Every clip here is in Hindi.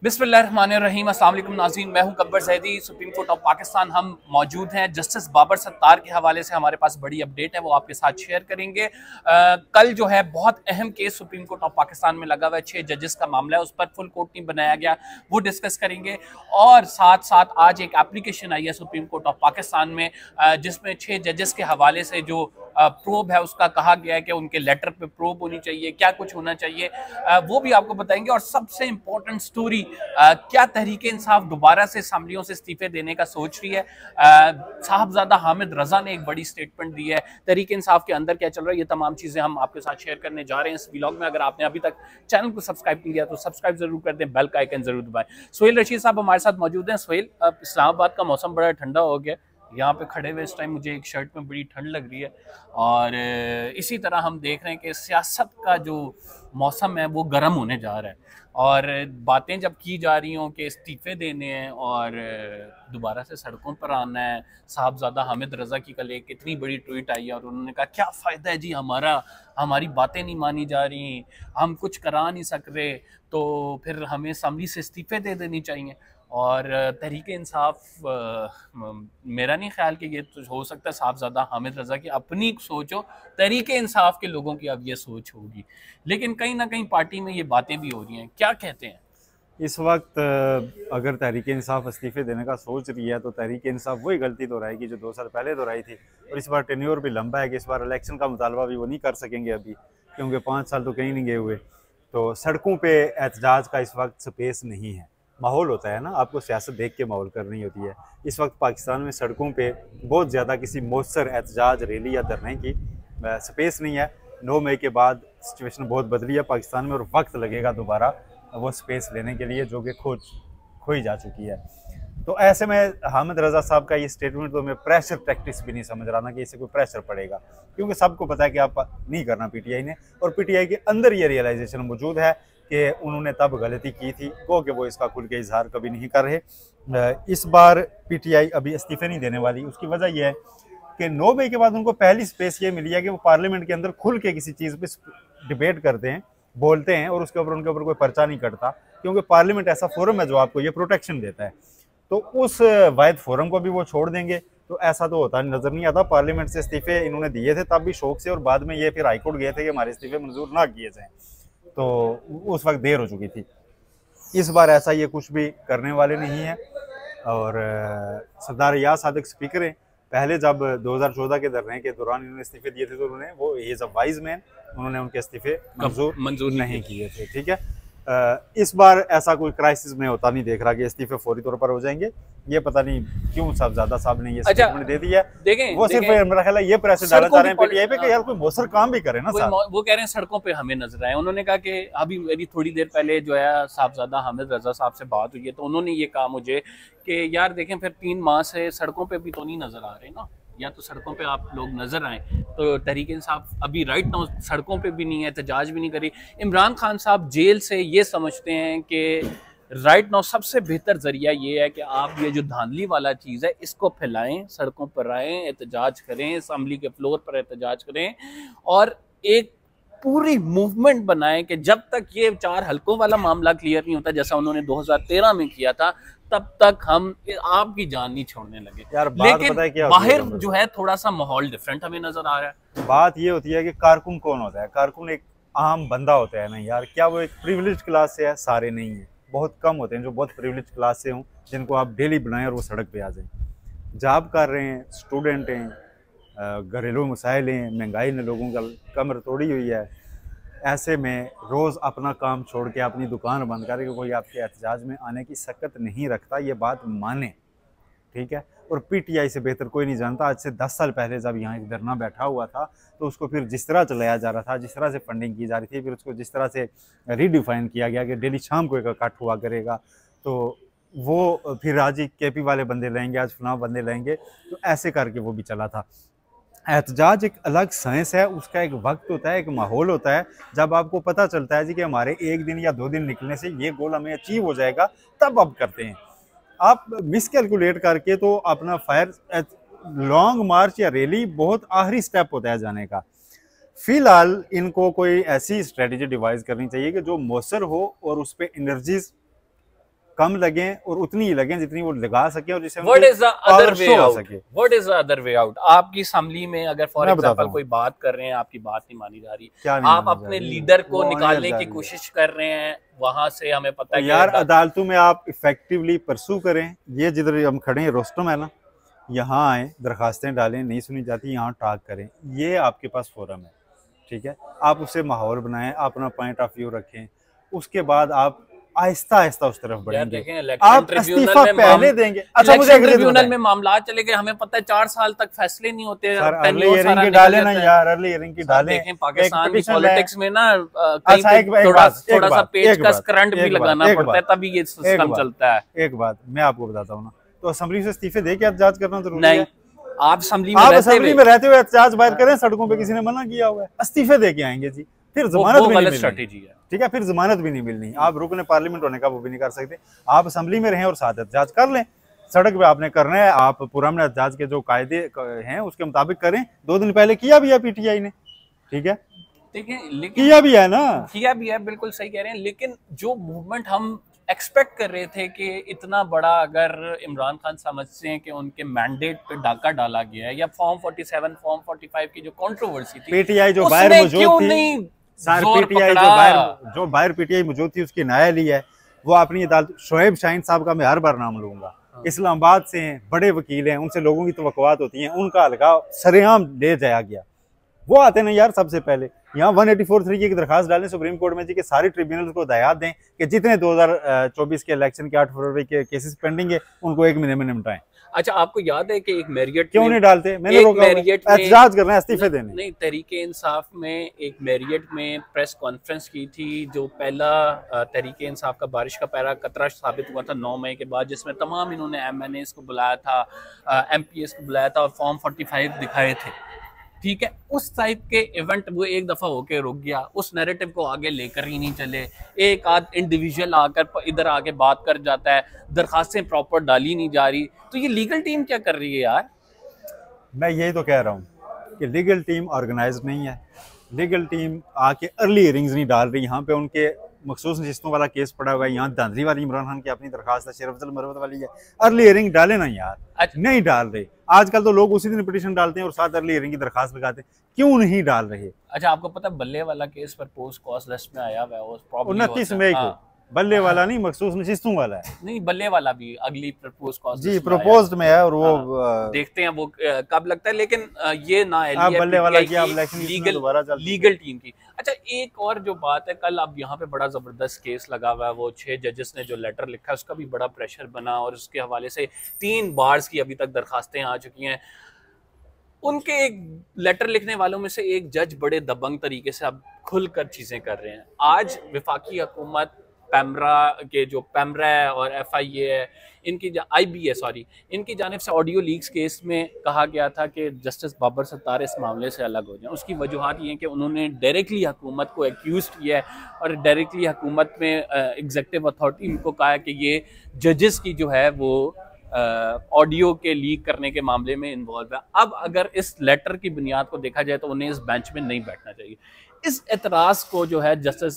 बिस्मिल्लाहिर्रहमानिर्रहीम। अस्सलाम वालेकुम नाज़रीन, मैं हूं Kabbar Zaidi. Supreme court of Pakistan हम मौजूद हैं। जस्टिस बाबर सत्तार के हवाले से हमारे पास बड़ी अपडेट है, वो आपके साथ शेयर करेंगे। कल जो है बहुत अहम case supreme court of Pakistan में लगा हुआ है। 6 जजेस का मामला है, उस पर फुल कोर्ट नहीं बनाया गया, वो डिस्कस करेंगे। और साथ साथ आज एक एप्लीकेशन आई है सुप्रीम कोर्ट ऑफ पाकिस्तान में, जिसमें 6 जजेस के हवाले से जो प्रोब है उसका कहा गया है कि उनके लेटर पे प्रोब होनी चाहिए, क्या कुछ होना चाहिए, वो भी आपको बताएंगे। और सबसे इंपॉर्टेंट स्टोरी, क्या तहरीक इंसाफ दोबारा से असम्बलियों से इस्तीफे देने का सोच रही है। साहबजादा हामिद रजा ने एक बड़ी स्टेटमेंट दी है। तहरीक इंसाफ के अंदर क्या चल रहा है, ये तमाम चीज़ें हम आपके साथ शेयर करने जा रहे हैं इस व्लॉग में। अगर आपने अभी तक चैनल को सब्सक्राइब नहीं किया तो सब्सक्राइब जरूर कर दें, बेल का आइकन जरूर दबाएं। सोहेल रशीद साहब हमारे साथ मौजूद हैं। सोहेल, इस्लामाबाद का मौसम बड़ा ठंडा हो गया, यहाँ पे खड़े हुए इस टाइम मुझे एक शर्ट में बड़ी ठंड लग रही है। और इसी तरह हम देख रहे हैं कि सियासत का जो मौसम है वो गर्म होने जा रहा है। और बातें जब की जा रही हों कि इस्तीफे देने हैं और दोबारा से सड़कों पर आना है। साहबजादा हामिद रजा की कल एक इतनी बड़ी ट्वीट आई है और उन्होंने कहा क्या फ़ायदा है जी, हमारी बातें नहीं मानी जा रही, हम कुछ करा नहीं सक रहे, तो फिर हमें असम्बली से इस्तीफे दे देनी चाहिए। और तहरीक इंसाफ, मेरा नहीं ख्याल कि ये तो हो सकता है साहबजादा हामिद रजा की अपनी सोच हो, तहरीक इंसाफ के लोगों की अब ये सोच होगी, लेकिन कहीं ना कहीं पार्टी में ये बातें भी हो रही हैं। क्या कहते हैं इस वक्त? अगर तहरीक इंसाफ इस्तीफे देने का सोच रही है तो तहरीक इंसाफ वही गलती दोहराएगी जो 2 साल पहले दोहराई थी। और इस बार टेन्योर भी लंबा है कि इस बार इलेक्शन का मुतालबा भी वो नहीं कर सकेंगे अभी, क्योंकि 5 साल तो कहीं नहीं गए हुए। तो सड़कों पे एहतजाज का इस वक्त स्पेस नहीं है। माहौल होता है ना, आपको सियासत देख के माहौल करनी होती है। इस वक्त पाकिस्तान में सड़कों पे बहुत ज़्यादा किसी मौसर एहतजाज, रैली या धरने की स्पेस नहीं है। 9 मई के बाद सिचुएशन बहुत बदली है पाकिस्तान में और वक्त लगेगा दोबारा वो स्पेस लेने के लिए, जो कि खोई जा चुकी है। तो ऐसे में हामिद रजा साहब का ये स्टेटमेंट तो मैं प्रेशर टैक्टिक्स भी नहीं समझ रहा ना कि इससे कोई प्रेशर पड़ेगा, क्योंकि सबको पता है कि आप नहीं करना पीटीआई ने। और पीटीआई के अंदर ये रियलाइजेशन मौजूद है कि उन्होंने तब गलती की थी, कि वो इसका खुल के इजहार कभी नहीं कर रहे। इस बार पीटीआई अभी इस्तीफे नहीं देने वाली। उसकी वजह यह है कि 9 मई के बाद उनको पहली स्पेस ये मिली है कि वो पार्लियामेंट के अंदर खुल के किसी चीज़ पे डिबेट करते हैं, बोलते हैं, और उसके ऊपर उनके ऊपर कोई पर्चा नहीं कटता, क्योंकि पार्लियामेंट ऐसा फोरम है जो आपको ये प्रोटेक्शन देता है। तो उस वाहिद फोरम को भी वो छोड़ देंगे, तो ऐसा तो होता नजर नहीं आता। पार्लियामेंट से इस्तीफे इन्होंने दिए थे तब भी शौक से, और बाद में ये फिर हाईकोर्ट गए थे कि हमारे इस्तीफे मंजूर ना किए जाएं, तो उस वक्त देर हो चुकी थी। इस बार ऐसा ये कुछ भी करने वाले नहीं है। और सरदार याद सादिक स्पीकर हैं। पहले जब 2014 के धरने के दौरान इन्होंने इस्तीफे दिए थे तो उन्होंने, वो इज अ वाइज मैन, उन्होंने उनके इस्तीफे मंजूर नहीं किए थे। ठीक है, इस बार ऐसा कोई क्राइसिस में होता नहीं देख रहा कि इस्तीफे फौरी तौर पर हो जाएंगे। ये पता नहीं क्यों साहबजादा साहब ने ये स्टेटमेंट दे दिया। वो सिर्फ मेरा ख्याल है ये प्रेशर डालना चाह रहे हैं पीटीआई पे कि यार कोई मौसर काम भी करे ना साहब। वो कह रहे हैं सड़कों पे हमें नजर आए। उन्होंने कहा कि अभी मेरी थोड़ी देर पहले जो है साहबजादा हामिद रजा साहब से बात हुई है, तो उन्होंने ये कहा मुझे कि यार देखें, फिर 3 माह से सड़कों पे भी तो नहीं नजर आ रहे ना, या तो सड़कों पे आप लोग नजर आए। तो तहरीक इंसाफ अभी राइट नाउ सड़कों पे भी नहीं है, एहतजाज भी नहीं करी। इमरान खान साहब जेल से ये समझते हैं कि राइट नाउ सबसे बेहतर जरिया ये है कि आप ये जो धांधली वाला चीज़ है इसको फैलाएं, सड़कों पर आएँ, एहतजाज करें, असम्बली के फ्लोर पर एहतजाज करें, और एक पूरी मूवमेंट बनाए कि जब तक ये 4 हलकों वाला मामला क्लियर नहीं होता, जैसा उन्होंने 2013 में किया था, तब तक हम आपकी जान नहीं छोड़ने लगे। यार लेकिन बाहर जो है थोड़ा सा माहौल डिफरेंट हमें नजर आ रहा है। बात ये होती है कि कारकुन कौन होता है? कारकुन एक आम बंदा होता है ना यार। क्या वो एक प्रिविलेज क्लास से है? सारे नहीं है, बहुत कम होते हैं जो बहुत प्रिविलेज क्लास से हों, जिनको आप डेली बनाएं और वो सड़क पे आ जाएं। जॉब कर रहे हैं, स्टूडेंट हैं, घरेलू मसाइल हैं, महंगाई ने लोगों का कमर तोड़ी हुई है। ऐसे में रोज़ अपना काम छोड़ के अपनी दुकान बंद करके कोई आपके एहतजाज में आने की सकत नहीं रखता, ये बात माने। ठीक है, और पीटीआई से बेहतर कोई नहीं जानता। आज से 10 साल पहले जब यहाँ एक धरना बैठा हुआ था, तो उसको फिर जिस तरह चलाया जा रहा था, जिस तरह से फंडिंग की जा रही थी, फिर उसको जिस तरह से रीडिफाइन किया गया कि डेली शाम को एक कट हुआ करेगा, तो वो फिर आज ही केपी वाले बंदे लेंगे, आज फलां बंदे लेंगे, तो ऐसे करके वो भी चला था। एहतजाज एक अलग साइंस है, उसका एक वक्त होता है, एक माहौल होता है। जब आपको पता चलता है जी कि हमारे 1 दिन या 2 दिन निकलने से ये गोल हमें अचीव हो जाएगा, तब आप करते हैं। आप मिसकैलकुलेट करके तो अपना फायर लॉन्ग मार्च या रैली बहुत आखिरी स्टेप होता है जाने का। फिलहाल इनको कोई ऐसी स्ट्रेटजी डिवाइस करनी चाहिए कि जो मौसर हो और उस पर एनर्जीज कम लगे और उतनी ही लगे जितनी वो लगा सके और जिससे What is the other way show हो out? सके। What is the other way out? आपकी असेंबली में अगर फॉर मैं बताता एग्जांपल हूँ। कोई बात कर रहे हैं, आपकी बात नहीं मानी जा रही, क्या नहीं आप मानी जा अपने रही? लीडर को वो नहीं निकालने जा की रही। कोशिश कर रहे हैं, वहां से हमें पता है कि यार अदालतों में आप इफेक्टिवली परसू करें। ये जिधर हम खड़े हैं रोस्टम है ना, यहाँ आए, दरखास्तें डालें, नहीं सुनी जाती यहाँ टाक करें, ये आपके पास फोरम है, ठीक है। आप उसे माहौल बनाएं, अपना पॉइंट ऑफ व्यू रखें, उसके बाद आप आहिस्ता आहिस्ता उस तरफ बढ़ेंगे। आप इस्तीफा पहले देंगे। अच्छा मुझे ट्रिब्यूनल में मामला चले गए, हमें पता है 4 साल तक फैसले नहीं होते। सर अर्ली हियरिंग की डालें ना यार, अर्ली हियरिंग की डालें। देखें पाकिस्तान की पॉलिटिक्स में ना अच्छा थोड़ा सा पेच का करंट भी लगाना पड़ता है, तभी ये सिस्टम चलता है। एक बात मैं आपको बताता हूँ ना, तो असेंबली से इस्तीफे दे के एहतजाज करना जरूरी है? आप असेंबली में रहते हुए एहतजाज बाहर करें, सड़कों पे किसी ने मना किया हुआ है, इस्तीफे दे के आएंगे जी, फिर जमानत भी नहीं मिलनी, ठीक है, फिर जमानत भी नहीं मिलनी। आप रुकने पार्लियामेंट होने का वो भी नहीं कर सकते। आप असेंबली में रहें और साथ एहतजाज कर लें, सड़क पे आपने करना है, आप पुरअमन एहतजाज के जो कायदे हैं उसके मुताबिक करें। 2 दिन पहले किया भी है पीटीआई ने, ठीक है, लेकिन किया भी है ना, किया भी है, बिल्कुल सही कह रहे हैं। लेकिन जो मूवमेंट हम एक्सपेक्ट कर रहे थे कि इतना बड़ा, अगर इमरान खान समझते हैं कि उनके मैंडेट पे डाका डाला गया है, या फॉर्म 47 फॉर्म 45 की जो कंट्रोवर्सी थी, पीटीआई जो बाहर मौजूद थी, पीटीआई जो बाहर पीटीआई मौजूद थी उसकी न्याय ली है वो अपनी अदालत। शोएब शाहीन साहब का मैं हर बार नाम लूंगा, इस्लामाबाद से हैं, बड़े वकील हैं, उनसे लोगों की तवक्कुआत होती हैं, उनका अलगाव सरेआम ले जाया गया। वो आते ना यार सबसे पहले यहाँ 184(3) की दरखास्त डालें सुप्रीम कोर्ट में जी, कि सारे ट्रिब्यूनल को हदायत दें कि जितने 2024 के इलेक्शन के 8 फरवरी के केसेस पेंडिंग है उनको 1 महीने में निपटाएं। अच्छा, आपको याद है कि एक मैरियट क्यों नहीं डालते? मैंने रोका, एहतजाज कर रहे हैं, इस्तीफे देने। नहीं, तहरीके इंसाफ में एक मैरियट में प्रेस कॉन्फ्रेंस की थी, जो पहला तहरीके इंसाफ का बारिश का पहला कतरा साबित हुआ था 9 मई के बाद, जिसमें तमाम इन्होंने MNAs को बुलाया था, MPs को बुलाया था और फॉर्म 45 दिखाए थे, ठीक है। उस टाइप के इवेंट वो एक दफा होके रुक गया, उस नैरेटिव को आगे लेकर ही नहीं चले। एक आध इंडिविजुअल आकर इधर आके बात कर जाता है, दरखास्तें प्रॉपर डाली नहीं जा रही। तो ये लीगल टीम क्या कर रही है यार? मैं यही तो कह रहा हूँ कि लीगल टीम ऑर्गेनाइज नहीं है, लीगल टीम आके अर्ली हियरिंग्स नहीं डाल रही। यहाँ पे उनके मखसूस नशिस्तों वाला केस पड़ा हुआ है, यहाँ धांधली वाली इमरान खान की अपनी दरखास्त है, शेर अफजल मरवत वाली है, अर्ली हियरिंग डाले ना यार। अच्छा, नहीं डाल रहे। आजकल तो लोग उसी दिन पिटीशन डालते हैं और साथ अर्ली हियरिंग की दरखास्त लगाते हैं, क्यों नहीं डाल रहे? अच्छा, आपको पता है बल्ले वाला केस पर पोस्ट कॉज लिस्ट में आया हुआ है, 29 मई को। बल्ले वाला नहीं, मखसूस नशिस्तों वाला है। नहीं, बल्ले वाला भी अगली प्रपोज कॉज जी प्रपोज्ड में है, और वो देखते हैं वो कब लगता है। लेकिन ये ना बल्ले वाला की लीगल टीम की। अच्छा, एक और जो बात है, कल अब यहाँ पे बड़ा जबरदस्त केस लगा हुआ है, वो 6 जजेस ने जो लेटर लिखा है उसका भी बड़ा प्रेशर बना, और उसके हवाले से 3 बार्स की अभी तक दरखास्तें आ चुकी हैं। उनके एक लेटर लिखने वालों में से एक जज बड़े दबंग तरीके से अब खुलकर चीजें कर रहे हैं। आज वफाकी हुकूमत पैमरा के जो पैमरा है और FIA है, इनकी IB है सॉरी, इनकी जानिब से ऑडियो लीक्स केस में कहा गया था कि जस्टिस बाबर सत्तार इस मामले से अलग हो जाए। उसकी वजूहत ये है कि उन्होंने डायरेक्टली हुकूमत को एक्यूज किया है, और डायरेक्टली हुकूमत में एग्जीक्यूटिव अथॉरिटी इनको कहा है कि ये जजेस की जो है वो ऑडियो के लीक करने के मामले में इन्वॉल्व है। अब अगर इस लेटर की बुनियाद को देखा जाए तो उन्हें इस बेंच में नहीं बैठना चाहिए। इस एतराज को जो है जस्टिस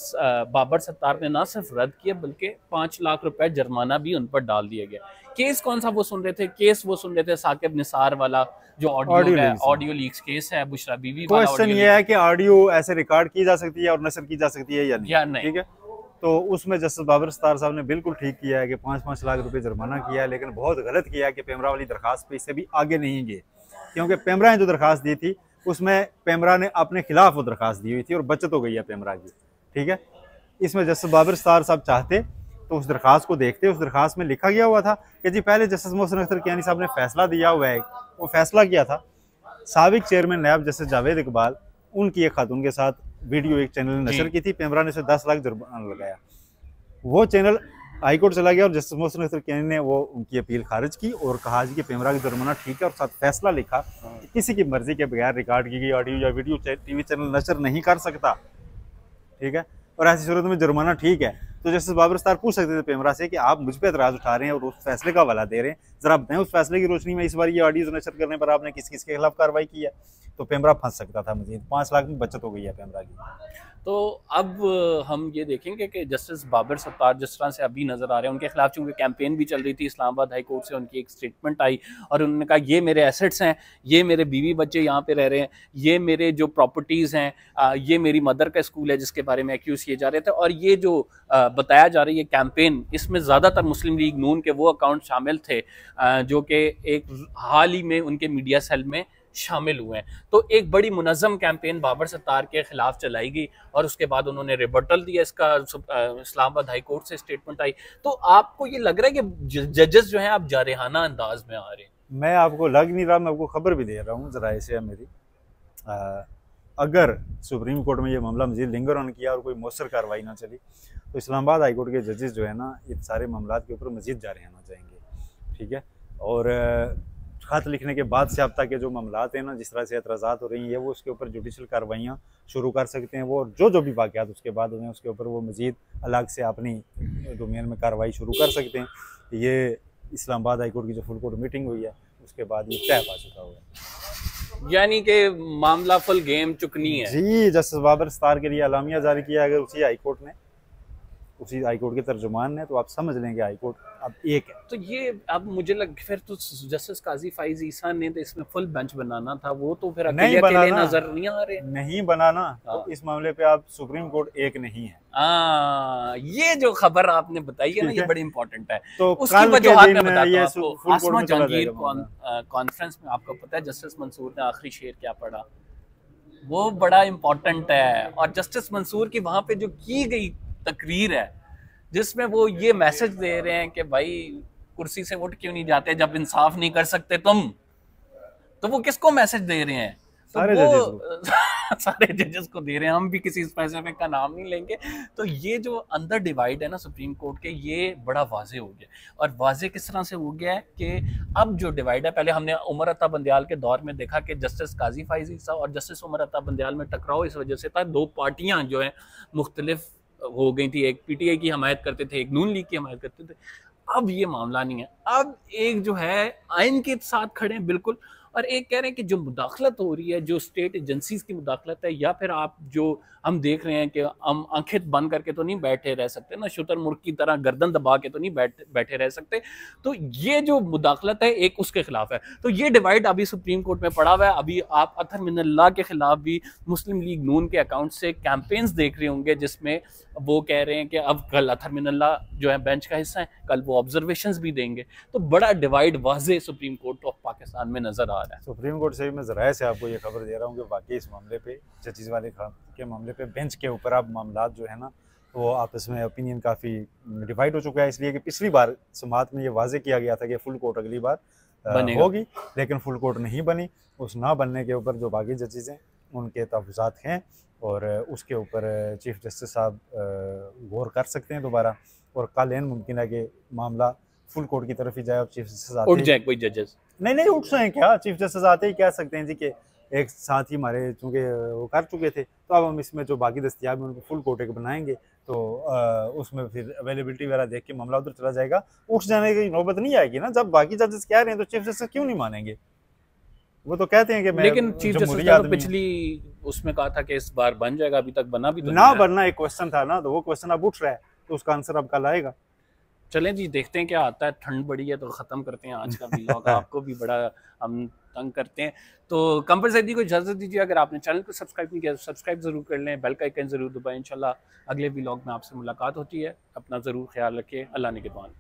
बाबर सत्तार ने ना सिर्फ रद्द किया, बल्कि 5 लाख रुपए जुर्माना भी उन पर डाल दिया गया। केस कौन सा वो सुन रहे थे? केस वो सुन रहे थे साकिब निसार वाला, जो ऑडियो लीक्स केस है, बुशरा बीवी वाला। क्वेश्चन ये है कि ऑडियो ऐसे रिकॉर्ड की जा सकती है और नशर की जा सकती है या नहीं, ठीक है। तो उसमें जस्टिस बाबर सत्तार साहब ने बिल्कुल ठीक किया है कि 5-5 लाख रुपए जुर्माना किया है, लेकिन बहुत गलत किया है कि पेमरा वाली दरखास्त पे इससे भी आगे नहीं गए, क्योंकि पेमरा ने जो दरखास्त दी थी उसमें पेमरा ने अपने खिलाफ वो दरखास्त दी हुई थी और बचत हो गई है पेमरा की, ठीक है। इसमें जस्टिस बाबर सत्तार साहब चाहते तो उस दरखास्त को देखते, उस दरखास्त में लिखा गया हुआ था कि जी पहले जस्टिस मोहसिन अख्तर कियानी साहब ने फैसला दिया हुआ है, वो फैसला किया था साबिक चेयरमैन नायब जस्टिस जावेद इकबाल, उनकी एक खातून के साथ वीडियो एक चैनल ने नशर की थी, पेमरा ने उसे 10 लाख जुर्माना लगाया। वो चैनल हाई कोर्ट चला गया और जस्टिस मोहसिन अख्तर कियानी ने वो उनकी अपील खारिज की और कहा जी कि पेमरा की जुर्माना ठीक है, और साथ फैसला लिखा कि किसी की मर्जी के बगैर रिकॉर्ड की गई ऑडियो या वीडियो TV चैनल नशर नहीं कर सकता, ठीक है। और ऐसी सूरत में जुर्माना ठीक है। तो जस्टिस बाबर सत्तार पूछ सकते थे पेमरा से कि आप मुझ पर एतराज़ उठा रहे हैं और उस फैसले का हवाला दे रहे हैं, जरा बताएं उस फैसले की रोशनी में इस बार ये ऑडियो नशर करने पर आपने किस किस के खिलाफ कार्रवाई की है। तो पेमरा फंस सकता था। मजीद 5 लाख में बचत हो गई है पेमरा की। तो अब हम ये देखेंगे कि जस्टिस बाबर सत्तार जिस तरह से अभी नज़र आ रहे हैं, उनके खिलाफ चूंकि कैंपेन भी चल रही थी, इस्लामाबाद हाई कोर्ट से उनकी एक स्टेटमेंट आई और उन्होंने कहा ये मेरे एसेट्स हैं, ये मेरे बीवी बच्चे यहाँ पे रह रहे हैं, ये मेरे जो प्रॉपर्टीज़ हैं, ये मेरी मदर का स्कूल है जिसके बारे में एक्यूज़ किए जा रहे थे। और ये जो बताया जा रही है कैंपेन, इसमें ज़्यादातर मुस्लिम लीग नून के वो अकाउंट शामिल थे जो कि एक हाल ही में उनके मीडिया सेल में शामिल हुए हैं। तो एक बड़ी मुनज़्ज़म कैंपेन बाबर सत्तार के खिलाफ चलाई गई और उसके बाद उन्होंने रिबटल दिया इसका, इस्लामाबाद हाई कोर्ट से स्टेटमेंट आई। तो आपको ये लग रहा है कि जजेस जो हैं आप जारहाना अंदाज में आ रहे हैं? मैं आपको लग नहीं रहा, मैं आपको खबर भी दे रहा हूँ ज़राए से मेरी। अगर सुप्रीम कोर्ट में ये मामला मजीद लिंगर ऑन किया और कोई मौसर कार्रवाई ना चली तो इस्लामाबाद हाई कोर्ट के जजेस जो है ना, इन सारे मामला के ऊपर मजीद जारहाना जाएंगे, ठीक है। और खत लिखने के बाद से अब तक के जो मामलात हैं ना, जिस तरह से एतराज़ात हो रही हैं, वो उसके ऊपर जुडिशल कार्रवाइयाँ शुरू कर सकते हैं वो, और जो भी वाक़यात उसके बाद उन्हें उसके ऊपर वो मज़ीद अलग से अपनी डोमेन में कार्रवाई शुरू कर सकते हैं। ये इस्लामाबाद हाई कोर्ट की जो फुल कोर्ट मीटिंग हुई है उसके बाद ये तय पा चुका हुआ है, यानी कि मामला फुल गेम चुकनी है जी। जस्टिस बाबर सत्तार के लिए अलामिया जारी किया अगर उसी हाई कोर्ट ने, उसी हाई कोर्ट के तर्जुमान ने, तो आप समझ लेंगे हाई कोर्ट अब एक है। तो ये अब मुझे लग फिर तो जस्टिस काजी फाइज ईसा ने तो इसमें फुल बेंच बनाना था, वो तो फिर अकेले अकेले नजर नहीं आ रहे, नहीं बनाना। तो इस मामले पे आप सुप्रीम कोर्ट एक नहीं है। ये जो खबर आपने बताई है ना, ये बड़ी इंपॉर्टेंट है। तो उसकी वजह मैं बताता हूं आपको। आसमा जहांगीर कॉन्फ्रेंस में आपको पता है जस्टिस मंसूर ने आखिरी शेर क्या पढ़ा, वो बड़ा इंपॉर्टेंट है। और जस्टिस मंसूर की वहां पे जो की गई तकरीर है जिसमें वो ये मैसेज दे रहे हैं कि भाई कुर्सी से उठ क्यों नहीं जाते जब इंसाफ नहीं कर सकते तुम, तो वो किसको मैसेज दे रहे हैं? तो सारे जजेस को दे रहे हैं। हम भी किसी स्पेसिफिक का नाम नहीं लेंगे। तो ये जो अंदर डिवाइड है ना सुप्रीम कोर्ट के, ये बड़ा वाजे हो गया। और वाजे किस तरह से हो गया है कि अब जो डिवाइड है, पहले हमने उमर अता बंदयाल के दौर में देखा कि जस्टिस काजी फाइज ईसा और जस्टिस उमर अता बंदयाल में टकराव इस वजह से था, दो पार्टियां जो है मुख्तलिफ हो गई थी, एक पीटीआई की हमायत करते थे, एक नून लीग की हमायत करते थे। अब ये मामला नहीं है, अब एक जो है आइन के साथ खड़े हैं बिल्कुल, और एक कह रहे हैं कि जो मुदाखलत हो रही है, जो स्टेट एजेंसीज की मुदाखलत है, या फिर आप जो हम देख रहे हैं कि हम आंखें बंद करके तो नहीं बैठे रह सकते ना, शुतुरमुर्ग की तरह गर्दन दबा के तो नहीं बैठे रह सकते। तो ये जो मुदाखलत है एक उसके खिलाफ है। तो ये डिवाइड अभी सुप्रीम कोर्ट में पड़ा हुआ है। अभी आप अतहर मिनल्लाह के खिलाफ भी मुस्लिम लीग नून के अकाउंट से कैंपेन्स देख रहे होंगे जिसमें वो कह रहे हैं कि अब कल अतहर मिनल्लाह जो है बेंच का हिस्सा है, कल वो ऑब्जर्वेशंस भी देंगे। तो बड़ा डिवाइड वाज़े सुप्रीम कोर्ट ऑफ पाकिस्तान में नजर आ रहा है। सुप्रीम कोर्ट से मैं ज़राए से आपको ये खबर दे रहा हूँ कि वाकई इस मामले पे, जजेस वाले के मामले पे बेंच के ऊपर अब मामला जो है ना, वो आपस में ओपिनियन काफ़ी डिवाइड हो चुका है। इसलिए कि पिछली बार समात में ये वाजे किया गया था कि फुल कोर्ट अगली बार होगी, लेकिन फुल कोर्ट नहीं बनी। उस ना बनने के ऊपर जो बाकी जजेस हैं उनके तहफ़्फ़ुज़ात हैं और उसके ऊपर चीफ जस्टिस साहब गौर कर सकते हैं दोबारा। और कल इन मुमकिन है कि मामला फुल कोर्ट की तरफ ही जाए और चीफ जस्टिस उठ जाए कोई जजेस। नहीं उठ जाए क्या, चीफ जस्टिस आते ही कह सकते हैं जी कि एक साथ ही हमारे चूँकि वो कर चुके थे, तो अब हम इसमें जो बाकी दस्तियाब हैं उनको फुल कोर्ट एक बनाएंगे, तो उसमें फिर अवेलेबिलिटी वगैरह देख के मामला उधर चला जाएगा। उठ जाने की नौबत नहीं आएगी ना। जब बाकी जजेस कह रहे हैं तो चीफ जस्टिस क्यों नहीं मानेंगे? वो तो कहते हैं कि मैं, लेकिन चीफ जस्टिस ने तो पिछली उसमें कहा था कि इस बार बन जाएगा, अभी तक बना भी तो ना बनना एक क्वेश्चन था ना, तो वो क्वेश्चन अब उठ रहा है, तो उसका आंसर अब कल आएगा। चलें जी, देखते हैं क्या आता है। ठंड बड़ी है तो ख़त्म करते हैं आज का व्लॉग। आपको भी बड़ा हम तंग करते हैं, तो कंपल सैदी को इजाज़त दीजिए। अगर आपने चैनल को सब्सक्राइब नहीं किया तो सब्सक्राइब ज़रूर कर लें, बेल का आइकन ज़रूर दबाएं। इंशाल्लाह अगले व्लॉग में आपसे मुलाकात होती है। अपना ज़रूर ख्याल रखिए। अल्लाह निगहबान।